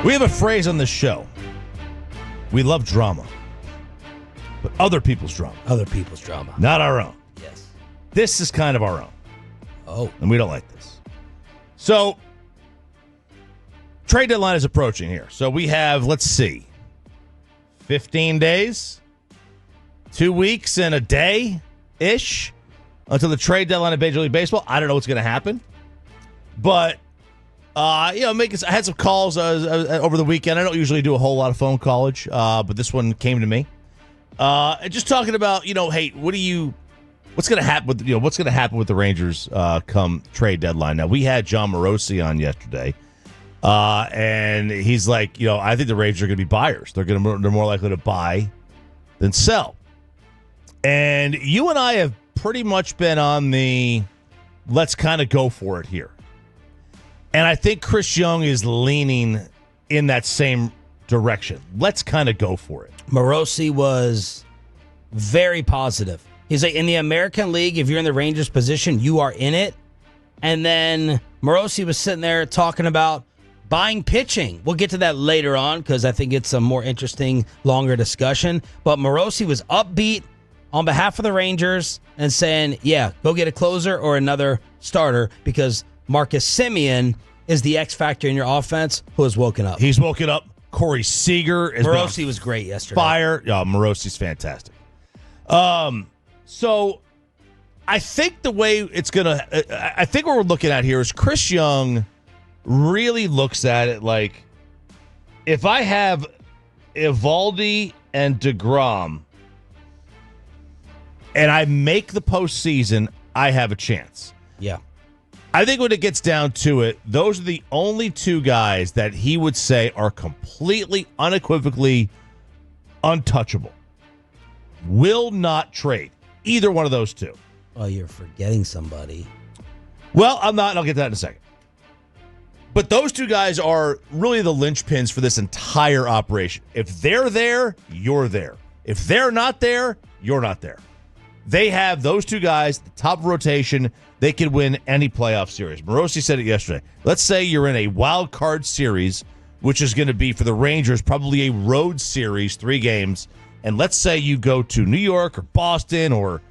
We have a phrase on this show. We love drama, but other people's drama. Other people's drama. Not our own. Yes. This is kind of our own. Oh. And we don't like this. So, trade deadline is approaching here. So we have, let's see, 15 days, 2 weeks and a day-ish until the trade deadline of Major League Baseball. I don't know what's going to happen. But, I had some calls over the weekend. I don't usually do a whole lot of phone callage, but this one came to me. Just talking about, hey, what's going to happen with the Rangers come trade deadline? Now, we had John Morosi on yesterday, and he's like, I think the Rangers are going to be buyers. They're more likely to buy than sell. And you and I have pretty much been on the let's kind of go for it here. And I think Chris Young is leaning in that same direction. Let's kind of go for it. Morosi was very positive. He's like, in the American League, if you're in the Rangers position, you are in it. And then Morosi was sitting there talking about buying pitching. We'll get to that later on because I think it's a more interesting, longer discussion. But Morosi was upbeat on behalf of the Rangers and saying, yeah, go get a closer or another starter because Marcus Semien is the X factor in your offense who has woken up. He's woken up. Corey Seager is Morosi was great yesterday. Fire. Yeah, Morosi's fantastic. So I think the way it's going to – I think what we're looking at here is Chris Young really looks at it like if I have Eovaldi and deGrom and I make the postseason, I have a chance. Yeah. I think when it gets down to it, those are the only two guys that he would say are completely, unequivocally untouchable. Will not trade. Either one of those two. Oh, you're forgetting somebody. Well, I'm not, and I'll get to that in a second. But those two guys are really the linchpins for this entire operation. If they're there, you're there. If they're not there, you're not there. They have those two guys, the top of rotation. They could win any playoff series. Morosi said it yesterday. Let's say you're in a wild card series, which is going to be for the Rangers probably a road series, 3 games. And let's say you go to New York or Boston or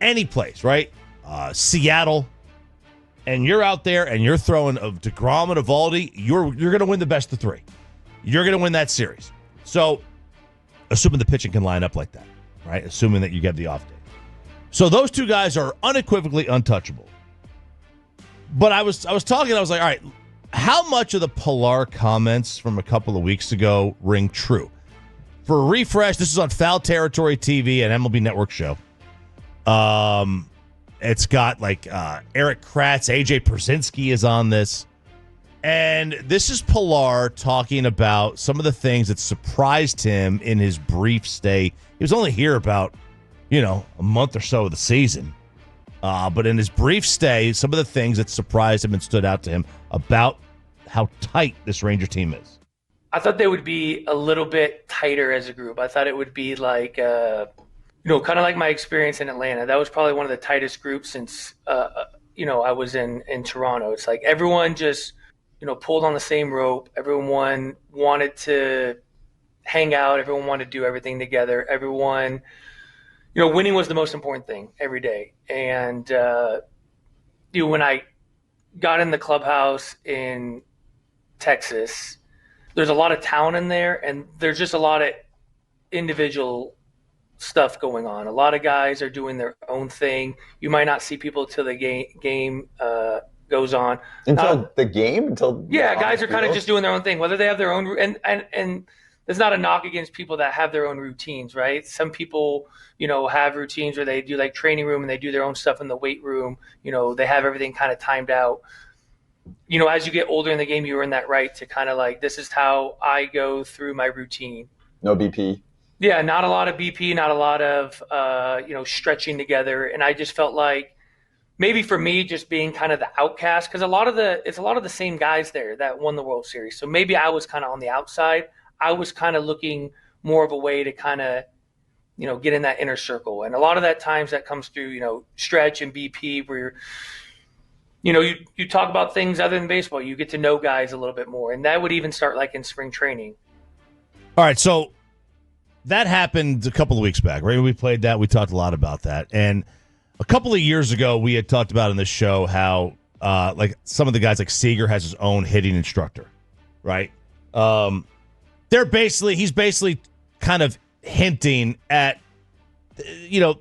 any place, right? Seattle, and you're out there and you're throwing deGrom and Eovaldi. You're going to win the best of 3. You're going to win that series. So, assuming the pitching can line up like that, right? Assuming that you get the off day. So those two guys are unequivocally untouchable. But I was talking, I was like, all right, how much of the Pilar comments from a couple of weeks ago ring true? For a refresh, this is on Foul Territory TV, an MLB Network show. It's got Eric Kratz, AJ Pierzynski is on this. And this is Pilar talking about some of the things that surprised him in his brief stay. He was only here about a month or so of the season. But in his brief stay, some of the things that surprised him and stood out to him about how tight this Ranger team is. I thought they would be a little bit tighter as a group. I thought it would be like, kind of like my experience in Atlanta. That was probably one of the tightest groups since, I was in Toronto. It's like everyone just, pulled on the same rope. Everyone wanted to hang out. Everyone wanted to do everything together. Everyone – winning was the most important thing every day. And, when I got in the clubhouse in Texas, there's a lot of talent in there, and there's just a lot of individual stuff going on. A lot of guys are doing their own thing. You might not see people till the game goes on. Until the game? Guys are kind of just doing their own thing, whether they have their own – and there's not a knock against people that have their own routines, right? Some people, have routines where they do like training room and they do their own stuff in the weight room. They have everything kind of timed out. As you get older in the game, you earn that right to kind of like, this is how I go through my routine. No BP. Yeah, not a lot of BP, not a lot of, stretching together. And I just felt like maybe for me, just being kind of the outcast, because it's a lot of the same guys there that won the World Series. So maybe I was kind of on the outside. I was kind of looking more of a way to kind of, get in that inner circle. And a lot of that times that comes through, stretch and BP where you talk about things other than baseball. You get to know guys a little bit more, and that would even start like in spring training. All right, so that happened a couple of weeks back, right? We played that. We talked a lot about that. And a couple of years ago, we had talked about in this show how like some of the guys, like Seager has his own hitting instructor, right? He's basically kind of hinting at,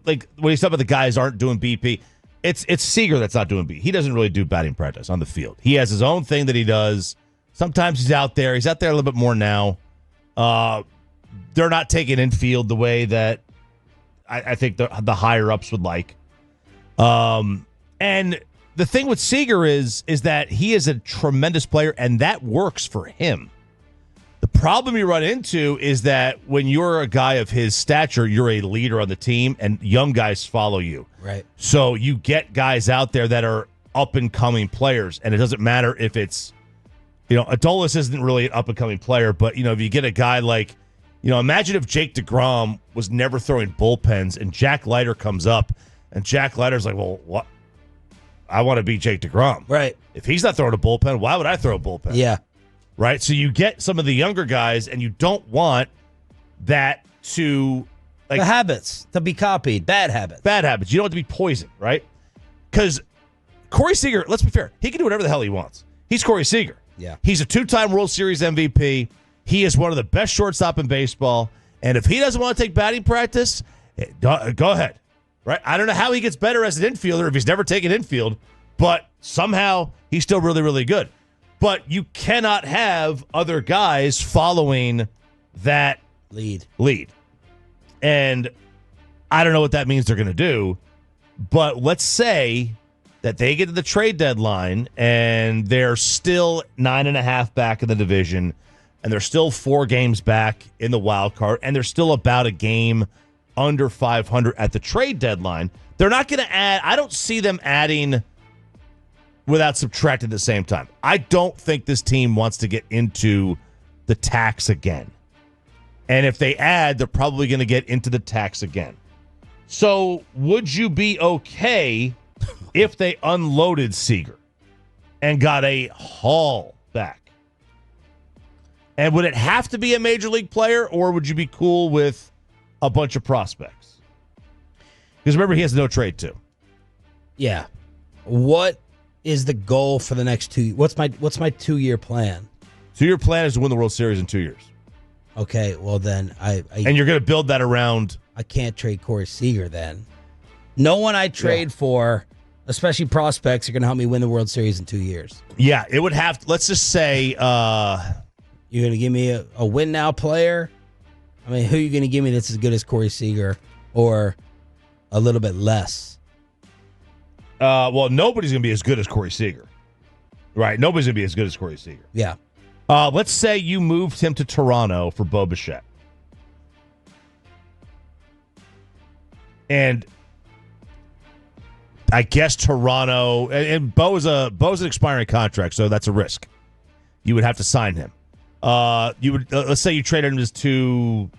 like when he's talking about the guys aren't doing BP, it's Seager that's not doing BP. He doesn't really do batting practice on the field. He has his own thing that he does. Sometimes he's out there. He's out there a little bit more now. They're not taking infield the way that I think the higher ups would like. And the thing with Seager is that he is a tremendous player, and that works for him. The problem you run into is that when you're a guy of his stature, you're a leader on the team, and young guys follow you. Right. So you get guys out there that are up-and-coming players, and it doesn't matter if it's, Adolis isn't really an up-and-coming player, but, if you get a guy like, imagine if Jake deGrom was never throwing bullpens, and Jack Leiter comes up, and Jack Leiter's like, well, what? I want to be Jake deGrom. Right. If he's not throwing a bullpen, why would I throw a bullpen? Yeah. Right? So you get some of the younger guys, and you don't want that to... the habits to be copied. Bad habits. Bad habits. You don't want to be poisoned, right? Because Corey Seager, let's be fair, he can do whatever the hell he wants. He's Corey Seager. Yeah. He's a 2-time World Series MVP. He is one of the best shortstop in baseball. And if he doesn't want to take batting practice, go ahead. Right? I don't know how he gets better as an infielder if he's never taken infield, but somehow he's still really, really good. But you cannot have other guys following that lead. And I don't know what that means they're going to do, but let's say that they get to the trade deadline and they're still 9.5 back in the division, and they're still 4 games back in the wild card, and they're still about a game under 500 at the trade deadline. They're not going to add. I don't see them adding without subtracting at the same time. I don't think this team wants to get into the tax again. And if they add, they're probably going to get into the tax again. So would you be okay if they unloaded Seager and got a haul back? And would it have to be a major league player, or would you be cool with a bunch of prospects? Because remember, he has no trade too. Yeah. What is the goal for the next 2? What's my 2-year plan? 2-year plan is to win the World Series in 2 years. Okay, well then and you're going to build that around. I can't trade Corey Seager then. No one I trade for, especially prospects, are going to help me win the World Series in 2 years. Yeah, it would have to, let's just say you're going to give me a win now player? I mean, who are you going to give me that's as good as Corey Seager, or a little bit less? Well, nobody's going to be as good as Corey Seager. Right? Nobody's going to be as good as Corey Seager. Yeah. Let's say you moved him to Toronto for Bo Bichette. And I guess Toronto, and Bo's an expiring contract, so that's a risk. You would have to sign him. Let's say you traded him to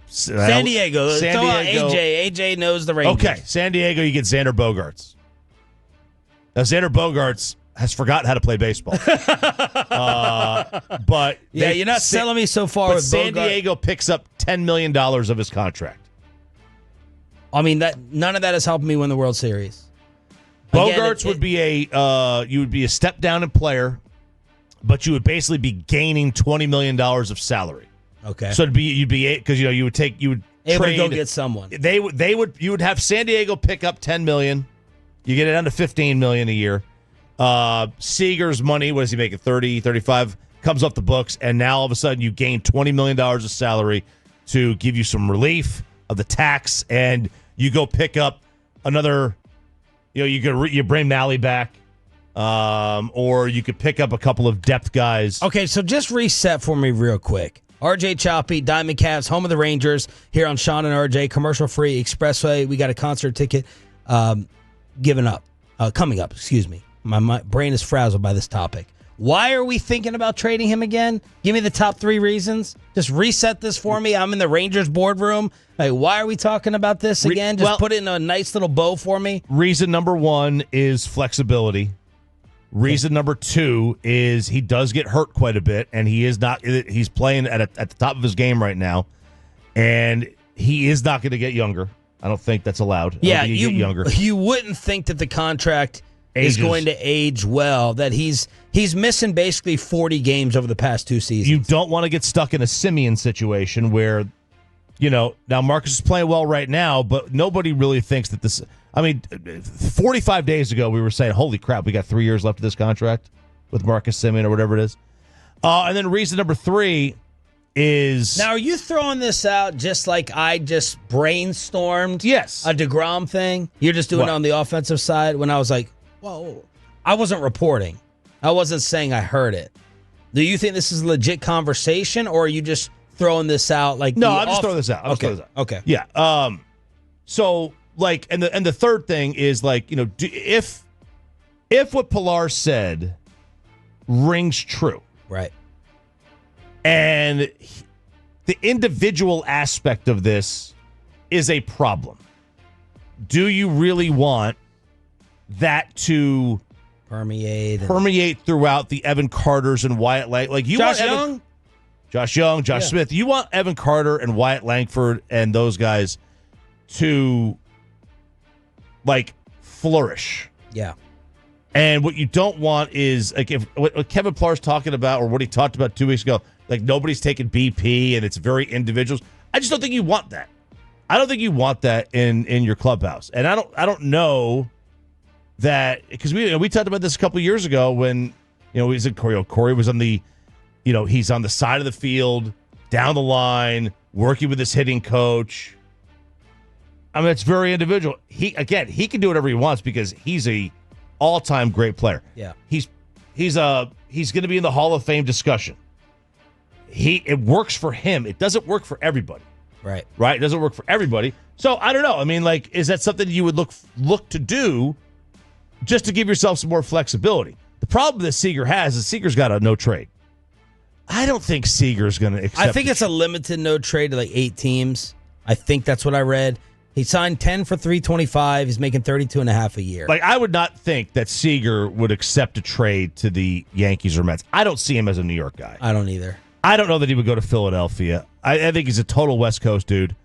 San Diego. San Diego. AJ knows the Rangers. Okay, San Diego, you get Xander Bogaerts. Now, Xander Bogaerts has forgotten how to play baseball. But yeah, you're not selling me so far with San Bogart. Diego picks up $10 million of his contract. I mean, none of that is helping me win the World Series. Bogaerts would be a step down in player, but you would basically be gaining $20 million of salary. Okay. So you'd be because you would trade to go get someone. You would have San Diego pick up $10 million. You get it down to $15 million a year. Seager's money, what is he making? 30, 35 comes off the books, and now all of a sudden you gain $20 million of salary to give you some relief of the tax, and you go pick up another. You bring Malley back, or you could pick up a couple of depth guys. Okay, so just reset for me real quick. RJ Choppy, Diamond Cavs, home of the Rangers, here on Shan and RJ, commercial free, Expressway. We got a concert ticket coming up. Excuse me. My brain is frazzled by this topic. Why are we thinking about trading him again? Give me the top 3 reasons. Just reset this for me. I'm in the Rangers boardroom. Like, why are we talking about this again? Just put it in a nice little bow for me. Reason number 1 is flexibility. Reason number 2 is he does get hurt quite a bit, and he's playing at the top of his game right now, and he is not going to get younger. I don't think that's allowed. Yeah, you get younger. You wouldn't think that the contract is going to age well, that he's missing basically 40 games over the past 2 seasons. You don't want to get stuck in a Simeon situation where, now Marcus is playing well right now, but nobody really thinks that this. I mean, 45 days ago, we were saying, holy crap, we got 3 years left of this contract with Marcus Simeon or whatever it is. And then reason number 3 is... Now, are you throwing this out just like I just brainstormed Yes. a deGrom thing? You're just doing it on the offensive side when I was like, whoa, I wasn't reporting. I wasn't saying I heard it. Do you think this is a legit conversation, or are you just throwing this out like... No, I'm just throwing this out. Okay. Yeah. So... Like, and the third thing is, like, if what Pilar said rings true, right, and the individual aspect of this is a problem, do you really want that to permeate throughout the Evan Carters and Wyatt Lang? Like, you Josh want Young? Josh Young, Josh Smith. You want Evan Carter and Wyatt Langford and those guys to, like, flourish. Yeah. And what you don't want is, like, if what Kevin Pillar's talking about, or what he talked about 2 weeks ago, like, nobody's taking BP and it's very individuals. I just don't think you want that. I don't think you want that in your clubhouse. And I don't know that, because we talked about this a couple of years ago when Corey was on the, he's on the side of the field, down the line, working with his hitting coach. I mean, it's very individual. He can do whatever he wants because he's a all-time great player. Yeah. He's going to be in the Hall of Fame discussion. It works for him. It doesn't work for everybody. Right. It doesn't work for everybody. So I don't know. I mean, like, is that something you would look to do just to give yourself some more flexibility? The problem that Seager has is Seager's got a no trade. I don't think Seager's going to accept. I think it's a limited no trade to like 8 teams. I think that's what I read. He signed 10 for $325. He's making $32.5 a year. Like, I would not think that Seager would accept a trade to the Yankees or Mets. I don't see him as a New York guy. I don't either. I don't know that he would go to Philadelphia. I think he's a total West Coast dude.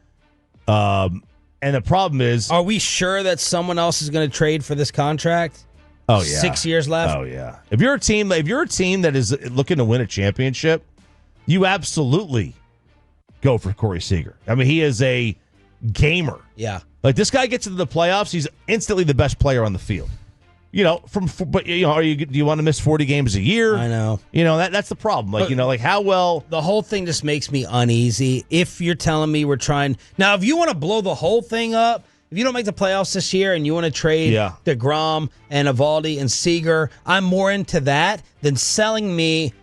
And the problem is... Are we sure that someone else is going to trade for this contract? Oh, yeah. 6 years left? Oh, yeah. If you're a team that is looking to win a championship, you absolutely go for Corey Seager. I mean, he is a gamer. Yeah. Like, this guy gets into the playoffs, he's instantly the best player on the field. Do you want to miss 40 games a year? I know. That's the problem. Like, how well... The whole thing just makes me uneasy. If you're telling me we're trying... Now, if you want to blow the whole thing up, if you don't make the playoffs this year and you want to trade deGrom and Eovaldi and Seager, I'm more into that than selling me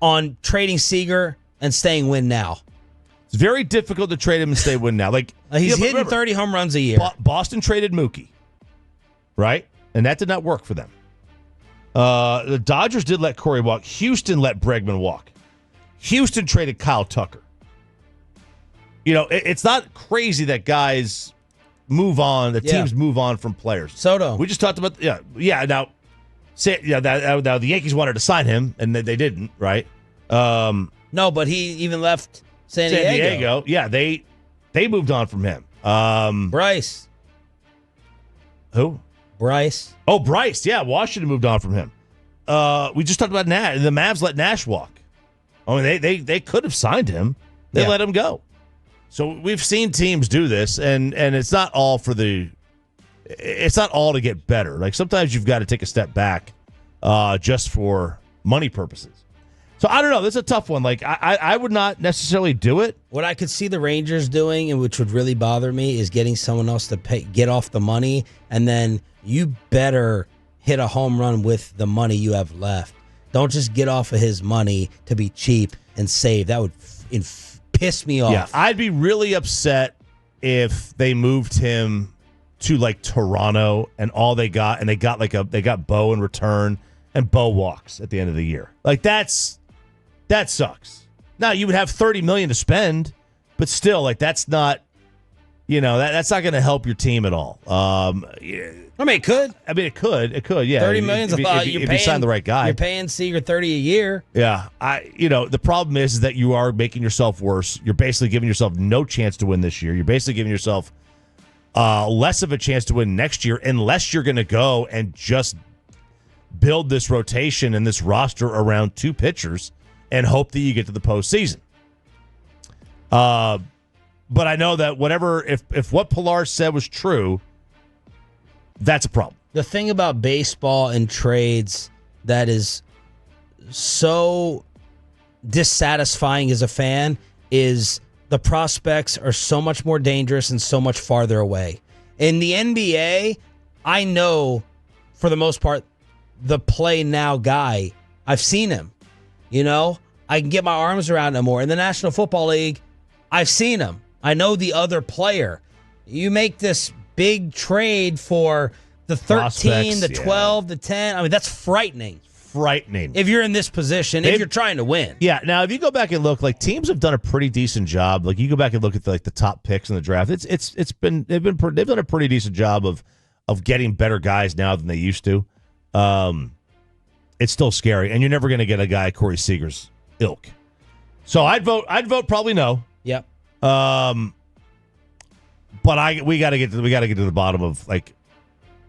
on trading Seager and staying win now. It's very difficult to trade him and stay win now. Like, he's hitting 30 home runs a year. Boston traded Mookie, right? And that did not work for them. The Dodgers did let Corey walk. Houston let Bregman walk. Houston traded Kyle Tucker. It's not crazy that guys move on, that teams move on from players. Soto. We just talked about, now the Yankees wanted to sign him, and they didn't, right? No, but he even left San Diego. Yeah, they moved on from him. Bryce. Who? Bryce. Oh, Bryce. Yeah, Washington moved on from him. We just talked about Nash. The Mavs let Nash walk. I mean, they could have signed him. They let him go. So we've seen teams do this, and it's not all it's not all to get better. Like, sometimes you've got to take a step back just for money purposes. So I don't know. This is a tough one. Like, I would not necessarily do it. What I could see the Rangers doing, and which would really bother me, is getting someone else to get off the money, and then you better hit a home run with the money you have left. Don't just get off of his money to be cheap and save. That would piss me off. Yeah, I'd be really upset if they moved him to, like, Toronto and all they got, and they got Bo in return, and Bo walks at the end of the year. Like that sucks. Now you would have $30 million to spend, but still, like that's not, that's not going to help your team at all. I mean, it could. It could. Yeah, $30 million's a lot. if you sign the right guy. You're paying Seager $30 a year. Yeah, the problem is that you are making yourself worse. You're basically giving yourself no chance to win this year. You're basically giving yourself less of a chance to win next year, unless you're going to go and just build this rotation and this roster around two pitchers and hope that you get to the postseason. But I know that if what Pilar said was true, that's a problem. The thing about baseball and trades that is so dissatisfying as a fan is the prospects are so much more dangerous and so much farther away. In the NBA, I know for the most part the play now guy. I've seen him. I can get my arms around him more. In the National Football League, I've seen him. I know the other player. You make this big trade for the 13, the 12, the 10. I mean, that's frightening. If you're in this position, if you're trying to win. Yeah. Now, if you go back and look, like teams have done a pretty decent job. Like you go back and look at the top picks in the draft. They've done a pretty decent job of getting better guys now than they used to. It's still scary, and you're never going to get a guy Corey Seager's ilk. So I'd vote probably no. Yep. But we got to get to the bottom of like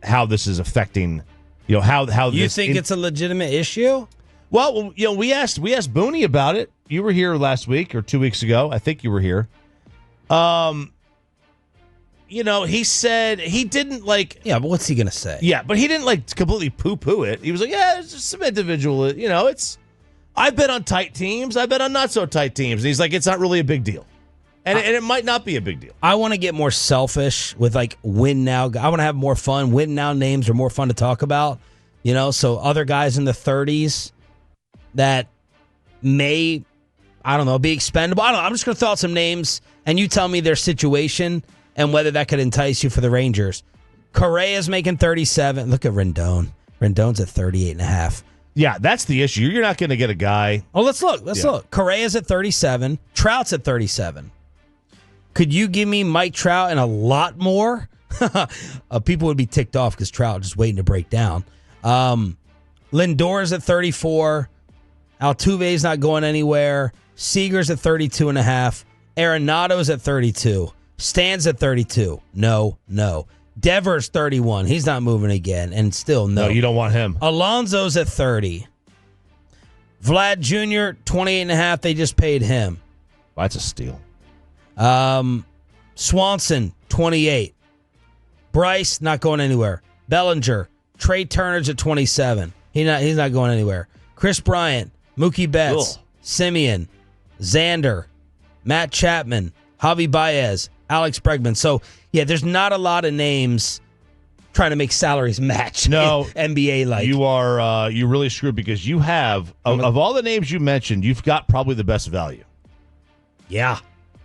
how this is affecting, how you think it's a legitimate issue. Well, we asked Booney about it. You were here last week or 2 weeks ago. I think you were here. He said he didn't like. Yeah, but what's he gonna say? Yeah, but he didn't like completely poo-poo it. He was like, yeah, it's just some individual. I bet on tight teams. I bet on not so tight teams. And he's like, it's not really a big deal. And it might not be a big deal. I want to get more selfish with like win now. I want to have more fun. Win now names are more fun to talk about. So other guys in the 30s that may, I don't know, be expendable. I don't know. I'm just going to throw out some names and you tell me their situation and whether that could entice you for the Rangers. Correa's making 37. Look at Rendon. Rendon's at 38.5. Yeah, that's the issue. You're not going to get a guy. Oh, let's look. Look. Correa's at 37. Trout's at 37. Could you give me Mike Trout and a lot more? People would be ticked off because Trout just waiting to break down. Lindor's at 34. Altuve's not going anywhere. Seager's at 32.5. Arenado's at 32. Stan's at 32. No. Devers 31. He's not moving again. And still no. No, you don't want him. Alonso's at 30. Vlad Jr., 28.5. They just paid him. Well, that's a steal. Swanson, 28. Bryce, not going anywhere. Bellinger. Trey Turner's at 27. He's not going anywhere. Chris Bryant. Mookie Betts. Simeon. Xander. Matt Chapman. Javi Baez. Alex Bregman. So, yeah, there's not a lot of names trying to make salaries match. No. NBA like. You are you really screwed because you have, of all the names you mentioned, you've got probably the best value. Yeah.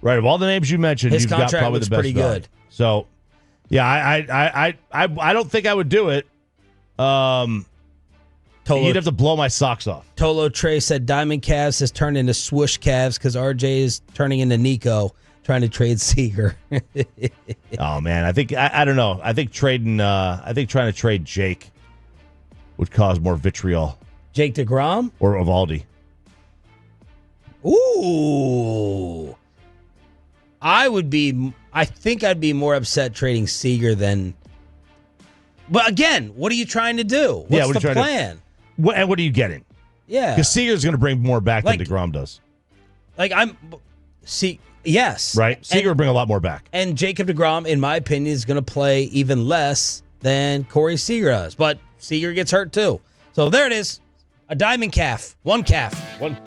Right, of all the names you mentioned, his you've got probably the best pretty value. Good. So, yeah, I don't think I would do it. You'd have to blow my socks off. Tolo Trey said Diamond Cavs has turned into swoosh Cavs because RJ is turning into Nico trying to trade Seager. Oh man, I don't know. I think trying to trade Jake would cause more vitriol. Jake deGrom or Eovaldi. Ooh. I think I'd be more upset trading Seager than. But again, what are you trying to do? What's the plan? And what are you getting? Yeah. Because Seager's going to bring more back than deGrom does. Yes. Right? Seager will bring a lot more back. And Jacob deGrom, in my opinion, is going to play even less than Corey Seager does. But Seager gets hurt too. So there it is. A diamond calf. One calf. One.